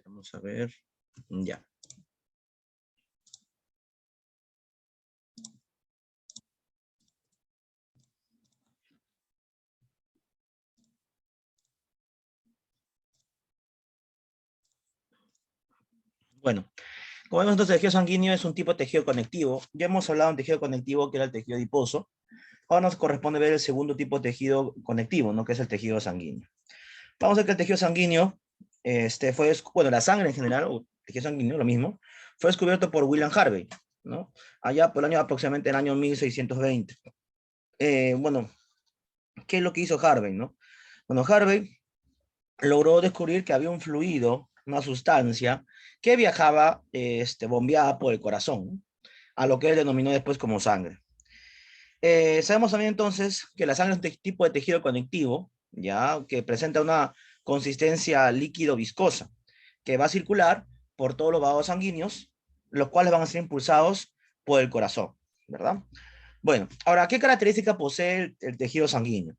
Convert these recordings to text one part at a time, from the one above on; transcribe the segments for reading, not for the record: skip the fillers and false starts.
Vamos a ver. Ya. Bueno, como vemos entonces, el tejido sanguíneo es un tipo de tejido conectivo. Ya hemos hablado de un tejido conectivo que era el tejido adiposo. Ahora nos corresponde ver el segundo tipo de tejido conectivo, ¿no? Que es el tejido sanguíneo. Vamos a ver que el tejido sanguíneo bueno, la sangre en general, o tejido sanguíneo, lo mismo, fue descubierto por William Harvey, ¿no? Allá por el año aproximadamente el año 1620. Bueno, ¿qué es lo que hizo Harvey, no? Bueno, Harvey logró descubrir que había un fluido, una sustancia, que viajaba bombeada por el corazón, ¿no? A lo que él denominó después como sangre. Sabemos también entonces que la sangre es un tipo de tejido conectivo, ya que presenta una consistencia líquido-viscosa, que va a circular por todos los vasos sanguíneos, los cuales van a ser impulsados por el corazón, ¿verdad? Bueno, ahora, ¿qué característica posee el tejido sanguíneo?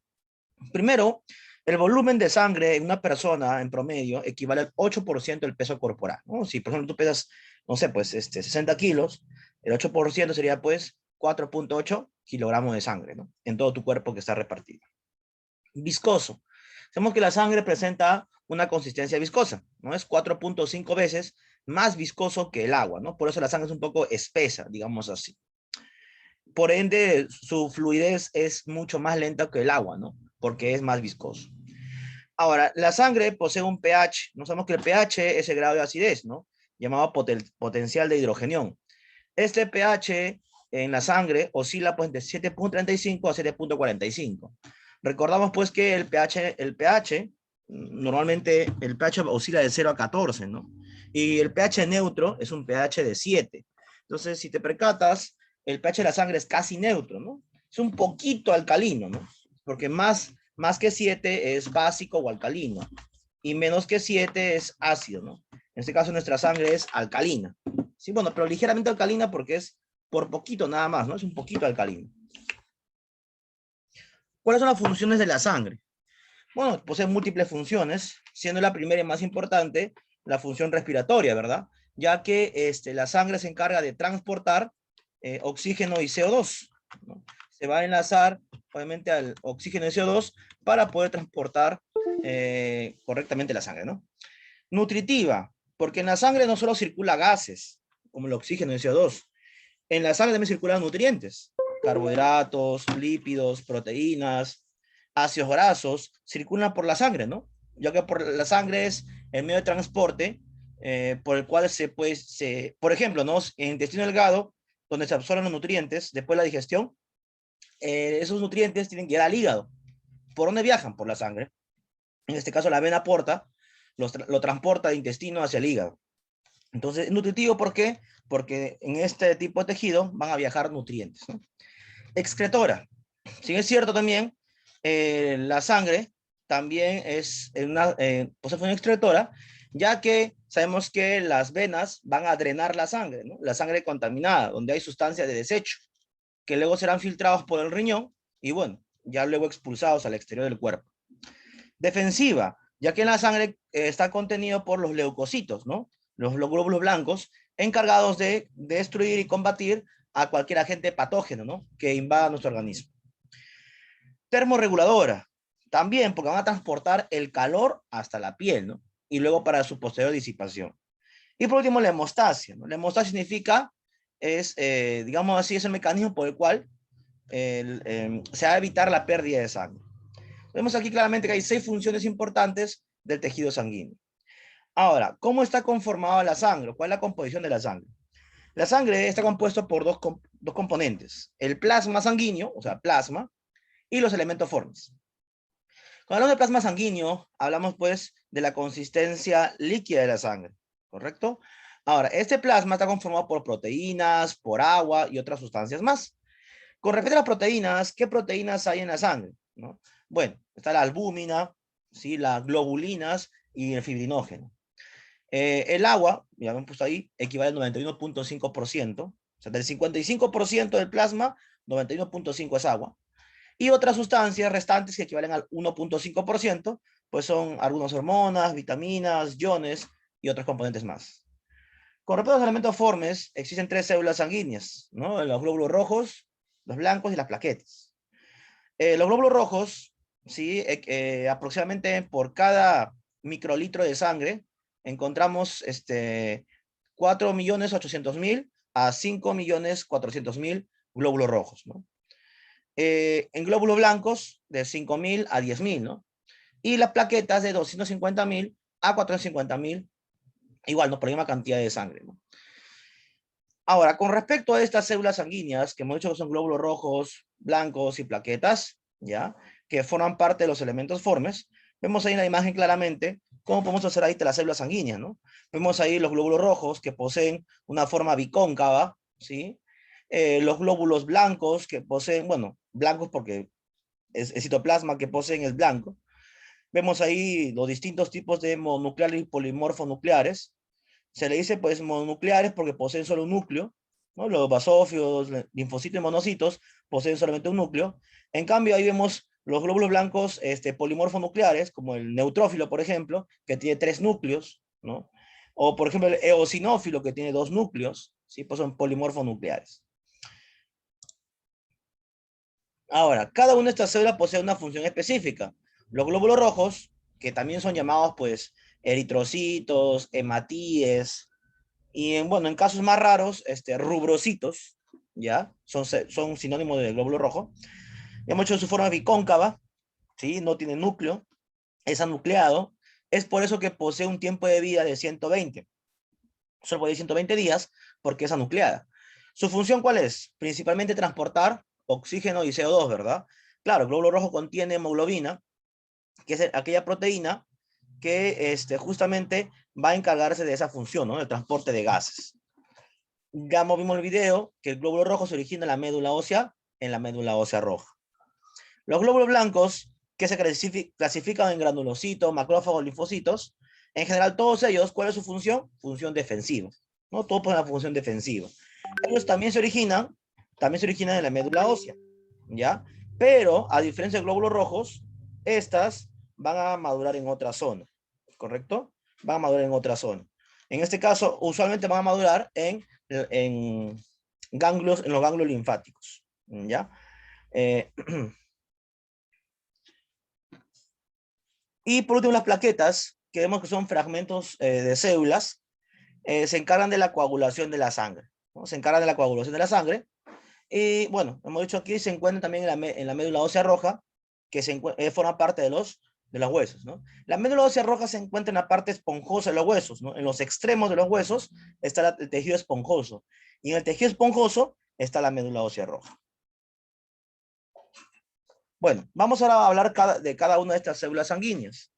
Primero, el volumen de sangre en una persona en promedio equivale al 8% del peso corporal, ¿no? Si, por ejemplo, tú pesas, no sé, pues 60 kilos, el 8% sería pues 4.8 kilogramos de sangre, ¿no? En todo tu cuerpo que está repartido. Viscoso. Sabemos que la sangre presenta una consistencia viscosa, ¿no? Es 4.5 veces más viscoso que el agua, ¿no? Por eso la sangre es un poco espesa, digamos así. Por ende, su fluidez es mucho más lenta que el agua, ¿no? Porque es más viscoso. Ahora, la sangre posee un pH. No sabemos que el pH es el grado de acidez, ¿no? Llamado potencial de hidrogenión. Este pH en la sangre oscila pues de 7.35 a 7.45. Recordamos pues que normalmente el pH oscila de 0 a 14, ¿no? Y el pH neutro es un pH de 7. Entonces, si te percatas, el pH de la sangre es casi neutro, ¿no? Es un poquito alcalino, ¿no? Porque más que 7 es básico o alcalino. Y menos que 7 es ácido, ¿no? En este caso nuestra sangre es alcalina. Sí, bueno, pero ligeramente alcalina porque es por poquito nada más, ¿no? Es un poquito alcalino. ¿Cuáles son las funciones de la sangre? Bueno, posee múltiples funciones, siendo la primera y más importante la función respiratoria, ¿verdad? Ya que la sangre se encarga de transportar oxígeno y CO2, ¿no? Se va a enlazar, obviamente, al oxígeno y CO2 para poder transportar correctamente la sangre, ¿no? Nutritiva, porque en la sangre no solo circula gases, como el oxígeno y el CO2, en la sangre también circulan nutrientes, carbohidratos, lípidos, proteínas, ácidos grasos, circulan por la sangre, ¿no? Ya que por la sangre es el medio de transporte por el cual por ejemplo, ¿no? En el intestino delgado, donde se absorben los nutrientes, después de la digestión, esos nutrientes tienen que ir al hígado. ¿Por dónde viajan? Por la sangre. En este caso, la vena porta, lo transporta de intestino hacia el hígado. Entonces, nutritivo, ¿por qué? Porque en este tipo de tejido van a viajar nutrientes, ¿no? Excretora. Si es cierto también, la sangre también es posee función excretora, ya que sabemos que las venas van a drenar la sangre, ¿no? La sangre contaminada, donde hay sustancias de desecho, que luego serán filtrados por el riñón y bueno, ya luego expulsados al exterior del cuerpo. Defensiva, ya que en la sangre está contenido por los leucocitos, ¿no? Los glóbulos blancos encargados de destruir y combatir a cualquier agente patógeno, ¿no? Que invada nuestro organismo. Termorreguladora, también porque van a transportar el calor hasta la piel, ¿no? Y luego para su posterior disipación. Y por último, la hemostasia, ¿no? La hemostasia significa, digamos así, es el mecanismo por el cual se va a evitar la pérdida de sangre. Vemos aquí claramente que hay 6 funciones importantes del tejido sanguíneo. Ahora, ¿cómo está conformada la sangre? ¿Cuál es la composición de la sangre? La sangre está compuesta por dos componentes, el plasma sanguíneo, o sea, plasma, y los elementos formes. Cuando hablamos de plasma sanguíneo, hablamos pues de la consistencia líquida de la sangre, ¿correcto? Ahora, este plasma está conformado por proteínas, por agua y otras sustancias más. Con respecto a las proteínas, ¿qué proteínas hay en la sangre? ¿No? Bueno, está la albúmina, ¿sí? Las globulinas y el fibrinógeno. El agua, ya me han puesto ahí, equivale al 91.5%. O sea, del 55% del plasma, 91.5% es agua. Y otras sustancias restantes que equivalen al 1.5%, pues son algunas hormonas, vitaminas, iones y otros componentes más. Con respecto a los elementos formes, existen 3 células sanguíneas, ¿no? Los glóbulos rojos, los blancos y las plaquetas. Los glóbulos rojos, ¿sí? Aproximadamente por cada microlitro de sangre encontramos 4.800.000 a 5.400.000 glóbulos rojos, ¿no? En glóbulos blancos, de 5.000 a 10.000, ¿no? Y las plaquetas de 250.000 a 450.000, igual, ¿no? Por la misma cantidad de sangre, ¿no? Ahora, con respecto a estas células sanguíneas, que hemos dicho que son glóbulos rojos, blancos y plaquetas, ¿ya? Que forman parte de los elementos formes, vemos ahí en la imagen claramente cómo podemos hacer ahí las células sanguíneas, ¿no? Vemos ahí los glóbulos rojos que poseen una forma bicóncava, ¿sí? Los glóbulos blancos que poseen, bueno, blancos porque es citoplasma que poseen el blanco. Vemos ahí los distintos tipos de mononucleares y polimorfonucleares. Se le dice pues mononucleares porque poseen solo un núcleo, ¿no? Los basófilos, linfocitos y monocitos poseen solamente un núcleo. En cambio, ahí vemos los glóbulos blancos polimorfonucleares, como el neutrófilo, por ejemplo, que tiene 3 núcleos, ¿no? O, por ejemplo, el eosinófilo, que tiene 2 núcleos, ¿sí? Pues son polimorfonucleares. Ahora, cada una de estas células posee una función específica. Los glóbulos rojos, que también son llamados, pues, eritrocitos, hematíes, y bueno, en casos más raros, rubrocitos, ¿ya? Son sinónimos de glóbulo rojo. Hemos hecho su forma bicóncava, ¿sí? No tiene núcleo, es anucleado. Es por eso que posee un tiempo de vida de 120. Solo puede 120 días porque es anucleada. ¿Su función cuál es? Principalmente transportar oxígeno y CO2, ¿verdad? Claro, el glóbulo rojo contiene hemoglobina, que es aquella proteína que justamente va a encargarse de esa función, ¿no? El transporte de gases. Ya vimos el video que el glóbulo rojo se origina en la médula ósea, roja. Los glóbulos blancos, que se clasifican en granulocitos, macrófagos, linfocitos, en general todos ellos, ¿cuál es su función? Función defensiva, ¿no? Todos ponen la función defensiva. Ellos también se originan en la médula ósea, ¿ya? Pero, a diferencia de glóbulos rojos, estas van a madurar en otra zona, ¿correcto? Van a madurar en otra zona. En este caso, usualmente van a madurar en ganglios, en los ganglios linfáticos, ¿ya? Y por último, las plaquetas, que vemos que son fragmentos de células, se encargan de la coagulación de la sangre, ¿no? Se encargan de la coagulación de la sangre. Y bueno, hemos dicho aquí, se encuentran también en la médula ósea roja, que forma parte de los huesos, ¿no? La médula ósea roja se encuentra en la parte esponjosa de los huesos, ¿no? En los extremos de los huesos está el tejido esponjoso. Y en el tejido esponjoso está la médula ósea roja. Bueno, vamos ahora a hablar de cada una de estas células sanguíneas.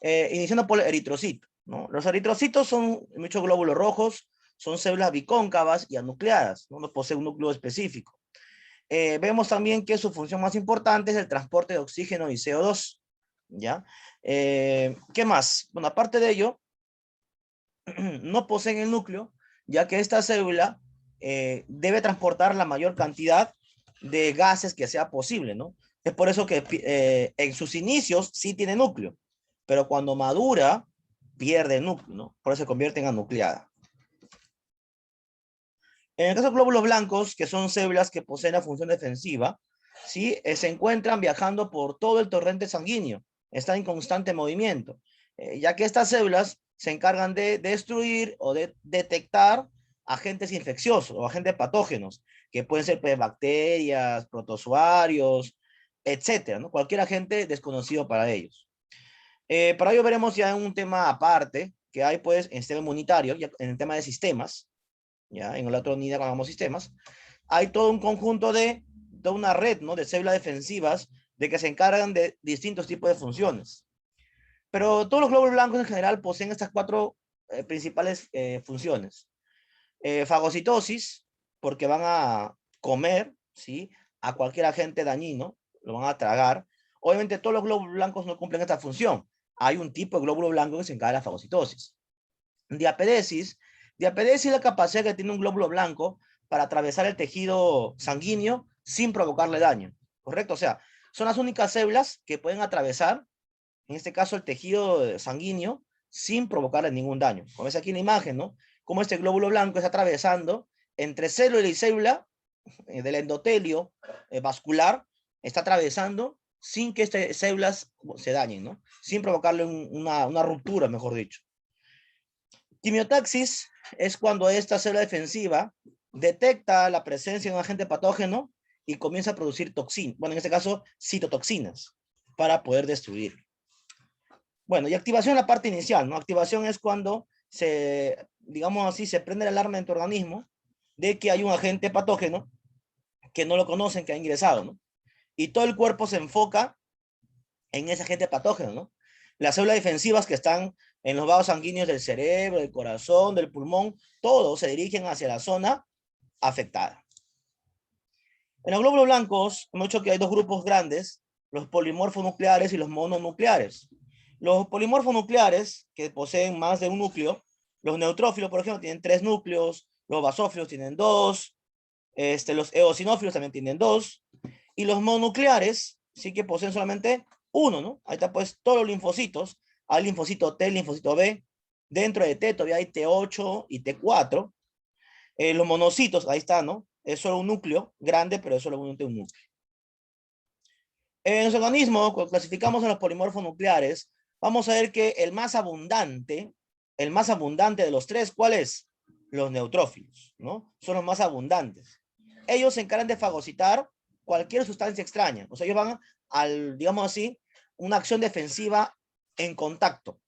Iniciando por el eritrocito, ¿no? Los eritrocitos son muchos glóbulos rojos, son células bicóncavas y anucleadas, ¿no? No poseen un núcleo específico. Vemos también que su función más importante es el transporte de oxígeno y CO2, ¿ya? ¿Qué más? Bueno, aparte de ello, no poseen el núcleo, ya que esta célula debe transportar la mayor cantidad de gases que sea posible, ¿no? Es por eso que en sus inicios sí tiene núcleo, pero cuando madura pierde el núcleo, ¿no? Por eso se convierte en anucleada. En el caso de glóbulos blancos, que son células que poseen la función defensiva, ¿sí? Se encuentran viajando por todo el torrente sanguíneo, están en constante movimiento, ya que estas células se encargan de destruir o de detectar agentes infecciosos o agentes patógenos, que pueden ser pues, bacterias, protozoarios, etcétera, ¿no? Cualquier agente desconocido para ellos. Para ello veremos ya un tema aparte que hay pues en el sistema inmunitario, ya en el tema de sistemas, ya en la otra unidad cuando hagamos sistemas, hay todo un conjunto toda una red, ¿no? De células defensivas de que se encargan de distintos tipos de funciones. Pero todos los glóbulos blancos en general poseen estas 4 principales funciones. Fagocitosis, porque van a comer, ¿sí? A cualquier agente dañino, lo van a tragar. Obviamente todos los glóbulos blancos no cumplen esta función. Hay un tipo de glóbulo blanco que se encarga de la fagocitosis. Diapedesis es la capacidad que tiene un glóbulo blanco para atravesar el tejido sanguíneo sin provocarle daño, ¿correcto? O sea, son las únicas células que pueden atravesar, en este caso el tejido sanguíneo, sin provocarle ningún daño. Como ves aquí en la imagen, ¿no? Como este glóbulo blanco está atravesando entre célula y célula del endotelio vascular, está atravesando sin que estas células se dañen, ¿no? Sin provocarle una ruptura, mejor dicho. Quimiotaxis es cuando esta célula defensiva detecta la presencia de un agente patógeno y comienza a producir toxinas, bueno, en este caso, citotoxinas, para poder destruir. Bueno, y activación la parte inicial, ¿no? Activación es cuando digamos así, se prende la alarma en tu organismo de que hay un agente patógeno que no lo conocen, que ha ingresado, ¿no? Y todo el cuerpo se enfoca en ese agente patógeno, ¿no? Las células defensivas que están en los vasos sanguíneos del cerebro, del corazón, del pulmón, todos se dirigen hacia la zona afectada. En los glóbulos blancos, hemos dicho que hay dos grupos grandes, los polimorfonucleares y los mononucleares. Los polimorfonucleares, que poseen más de un núcleo, los neutrófilos, por ejemplo, tienen 3 núcleos, los basófilos tienen 2, los eosinófilos también tienen 2, y los mononucleares sí que poseen solamente uno, ¿no? Ahí está pues todos los linfocitos, hay linfocito T, linfocito B, dentro de T todavía hay T8 y T4, los monocitos, ahí está, ¿no? Es solo un núcleo grande, pero es solamente un núcleo. En los organismos, cuando clasificamos en los polimorfos nucleares, vamos a ver que el más abundante de los tres, ¿cuál es? Los neutrófilos, ¿no? Son los más abundantes. Ellos se encargan de fagocitar cualquier sustancia extraña. O sea, ellos van al, digamos así, una acción defensiva en contacto.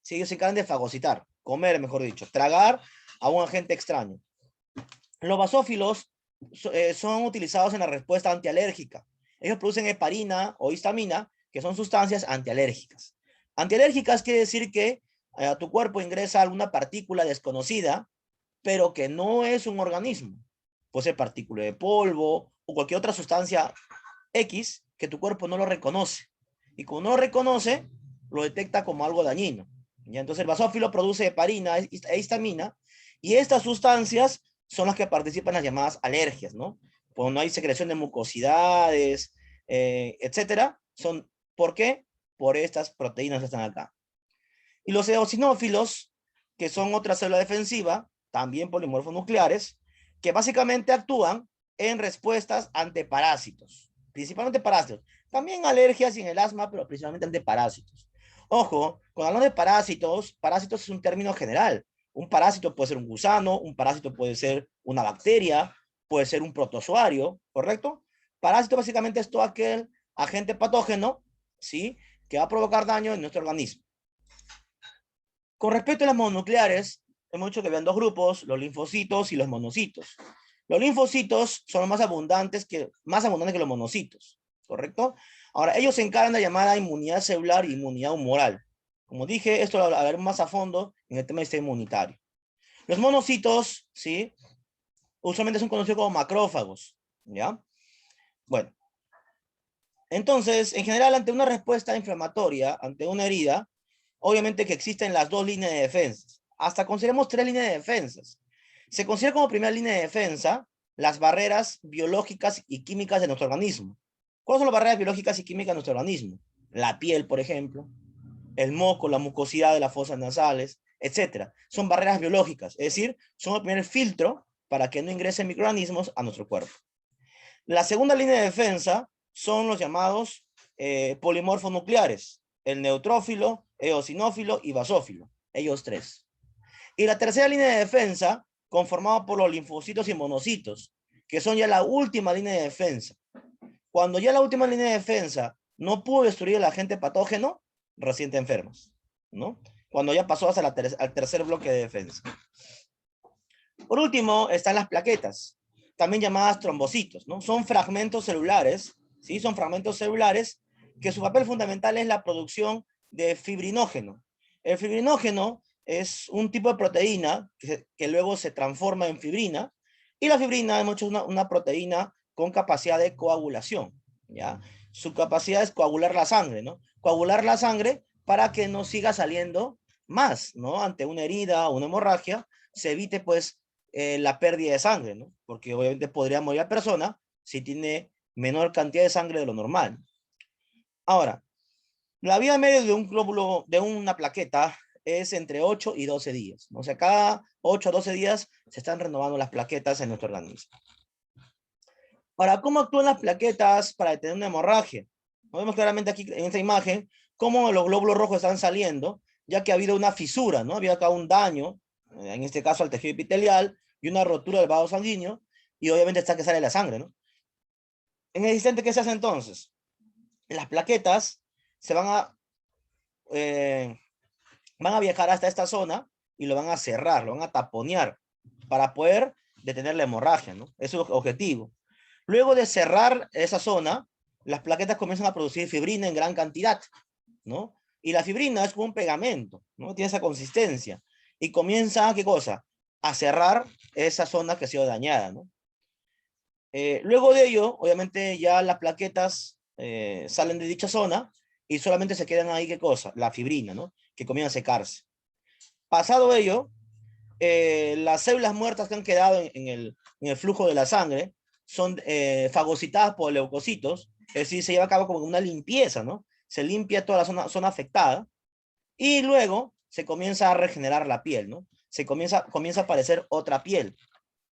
Sí, ellos se encargan de fagocitar, comer, mejor dicho, tragar a un agente extraño. Los basófilos son utilizados en la respuesta antialérgica. Ellos producen heparina o histamina, que son sustancias antialérgicas. Antialérgicas quiere decir que a tu cuerpo ingresa alguna partícula desconocida, pero que no es un organismo. Puede ser partícula de polvo o cualquier otra sustancia X que tu cuerpo no lo reconoce. Y como no lo reconoce, lo detecta como algo dañino. ¿Ya? Entonces el basófilo produce heparina e histamina, y estas sustancias son las que participan en las llamadas alergias, ¿no? Cuando hay secreción de mucosidades, etcétera, son, ¿por qué? Por estas proteínas que están acá. Y los eosinófilos, que son otra célula defensiva, también polimorfonucleares, que básicamente actúan en respuestas ante parásitos, principalmente parásitos. También alergias y en el asma, pero principalmente ante parásitos. Ojo, cuando hablamos de parásitos es un término general. Un parásito puede ser un gusano, un parásito puede ser una bacteria, puede ser un protozoario, ¿correcto? Parásito básicamente es todo aquel agente patógeno, ¿sí?, que va a provocar daño en nuestro organismo. Con respecto a las mononucleares, hemos dicho que habían dos grupos, los linfocitos y los monocitos. Los linfocitos son los más abundantes que los monocitos, ¿correcto? Ahora, ellos se encargan de la llamada inmunidad celular y inmunidad humoral. Como dije, esto lo hablaremos más a fondo en el tema del sistema inmunitario. Los monocitos, ¿sí?, usualmente son conocidos como macrófagos, ¿ya? Bueno, entonces, en general, ante una respuesta inflamatoria, ante una herida, obviamente que existen las dos líneas de defensa. Hasta consideramos 3 líneas de defensas. Se considera como primera línea de defensa las barreras biológicas y químicas de nuestro organismo. ¿Cuáles son las barreras biológicas y químicas de nuestro organismo? La piel, por ejemplo, el moco, la mucosidad de las fosas nasales, etcétera. Son barreras biológicas, es decir, son el primer filtro para que no ingresen microorganismos a nuestro cuerpo. La segunda línea de defensa son los llamados polimorfonucleares, el neutrófilo, eosinófilo y basófilo, ellos 3. Y la tercera línea de defensa, conformada por los linfocitos y monocitos, que son ya la última línea de defensa. Cuando ya la última línea de defensa no pudo destruir el agente patógeno, recién te enfermas, ¿no? Cuando ya pasó hasta al tercer bloque de defensa. Por último, están las plaquetas, también llamadas trombocitos, ¿no? Son fragmentos celulares, ¿sí? Son fragmentos celulares que su papel fundamental es la producción de fibrinógeno. El fibrinógeno es un tipo de proteína que luego se transforma en fibrina, y la fibrina es una proteína con capacidad de coagulación, ¿ya? Su capacidad es coagular la sangre, ¿no? Coagular la sangre para que no siga saliendo más, ¿no? Ante una herida o una hemorragia, se evite, pues, la pérdida de sangre, ¿no? Porque obviamente podría morir la persona si tiene menor cantidad de sangre de lo normal. Ahora, la vida media de un glóbulo, de una plaqueta, es entre 8 y 12 días, ¿no? O sea, cada 8 a 12 días se están renovando las plaquetas en nuestro organismo. Ahora, ¿cómo actúan las plaquetas para detener una hemorragia? Vemos claramente aquí en esta imagen cómo los glóbulos rojos están saliendo, ya que ha habido una fisura, ¿no? Había acá un daño, en este caso al tejido epitelial, y una rotura del vaso sanguíneo, y obviamente está que sale la sangre, ¿no? En el instante, ¿qué se hace entonces? Las plaquetas se van a viajar hasta esta zona y lo van a cerrar, lo van a taponear para poder detener la hemorragia, ¿no? Ese es el objetivo. Luego de cerrar esa zona, las plaquetas comienzan a producir fibrina en gran cantidad, ¿no? Y la fibrina es como un pegamento, ¿no? Tiene esa consistencia. Y comienza, ¿qué cosa? A cerrar esa zona que ha sido dañada, ¿no? Luego de ello, obviamente ya las plaquetas salen de dicha zona y solamente se quedan ahí, ¿qué cosa? La fibrina, ¿no? Que comienza a secarse. Pasado ello, las células muertas que han quedado en el flujo de la sangre son fagocitadas por leucocitos, es decir, se lleva a cabo como una limpieza, ¿no? Se limpia toda la zona afectada y luego se comienza a regenerar la piel, ¿no? Comienza a aparecer otra piel,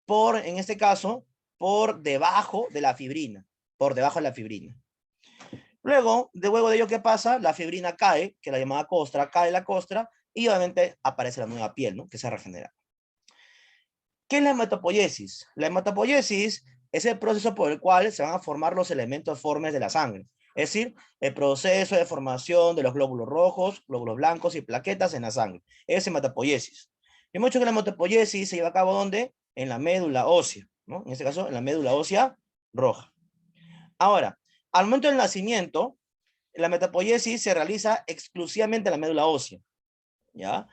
en este caso, por debajo de la fibrina, por debajo de la fibrina. Luego de ello, ¿qué pasa? La fibrina cae, que es la llamada costra, cae la costra y obviamente aparece la nueva piel, ¿no? Que se regenera. ¿Qué es la hematopoiesis? La hematopoiesis es el proceso por el cual se van a formar los elementos formes de la sangre. Es decir, el proceso de formación de los glóbulos rojos, glóbulos blancos y plaquetas en la sangre. Es hematopoiesis. Y mucho que la hematopoiesis se lleva a cabo ¿dónde? En la médula ósea, ¿no? En este caso, en la médula ósea roja. Ahora, al momento del nacimiento, la hematopoiesis se realiza exclusivamente en la médula ósea, ¿ya?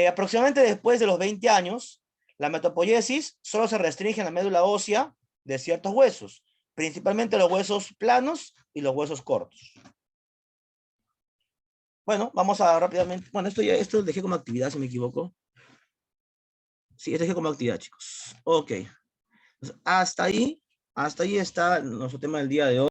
Aproximadamente después de los 20 años, la hematopoiesis solo se restringe en la médula ósea de ciertos huesos, principalmente los huesos planos y los huesos cortos. Bueno, vamos a rápidamente. Bueno, esto dejé como actividad, si me equivoco. Sí, esto dejé como actividad, chicos. Ok. Hasta ahí está nuestro tema del día de hoy.